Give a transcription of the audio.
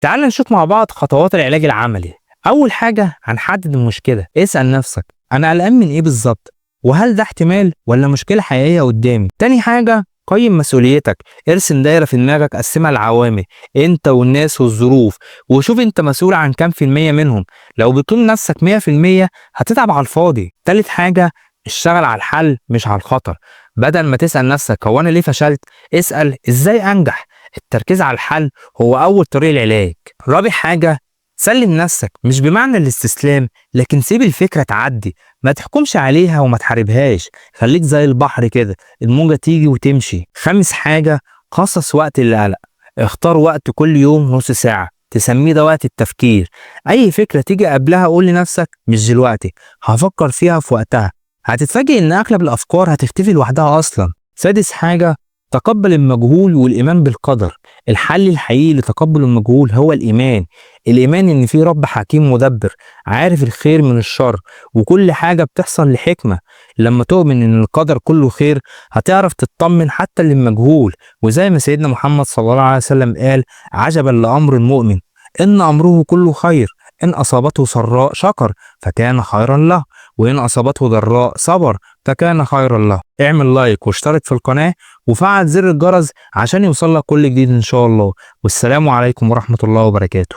تعال نشوف مع بعض خطوات العلاج العملي. أول حاجة هنحدد المشكلة، اسأل نفسك أنا قلقان من إيه بالظبط؟ وهل ده احتمال ولا مشكلة حقيقية قدامي؟ تاني حاجة قيم مسؤوليتك، ارسم دايرة في دماغك قسمها لعوامل، انت والناس والظروف، وشوف انت مسؤول عن كام في المية منهم. لو بتقول نفسك 100% هتتعب على الفاضي. تالت حاجة اشتغل على الحل مش على الخطر. بدل ما تسأل نفسك هو انا ليه فشلت، اسأل ازاي انجح. التركيز على الحل هو اول طريق العلاج. رابع حاجة سلم نفسك، مش بمعنى الاستسلام، لكن سيب الفكرة تعدي، ما تحكمش عليها وما تحاربهاش. خليك زي البحر كده، الموجة تيجي وتمشي. خامس حاجة خصص وقت للقلق، اختار وقت كل يوم نص ساعة تسميه ده وقت التفكير. أي فكرة تيجي قبلها قول لنفسك مش دلوقتي، هفكر فيها في وقتها. هتتفاجئ إن أغلب الأفكار هتختفي لوحدها أصلا. سادس حاجة تقبل المجهول والإيمان بالقدر. الحل الحقيقي لتقبل المجهول هو الإيمان إن في رب حكيم مدبر، عارف الخير من الشر، وكل حاجة بتحصل لحكمة. لما تؤمن إن القدر كله خير هتعرف تطمن حتى للمجهول. وزي ما سيدنا محمد صلى الله عليه وسلم قال: عجبا لأمر المؤمن إن أمره كله خير، إن أصابته سراء شكر فكان خيرا له، وإن أصابته ضراء صبر فكان خيرا له. اعمل لايك واشترك في القناة وفعل زر الجرس عشان يوصلك كل جديد إن شاء الله. والسلام عليكم ورحمة الله وبركاته.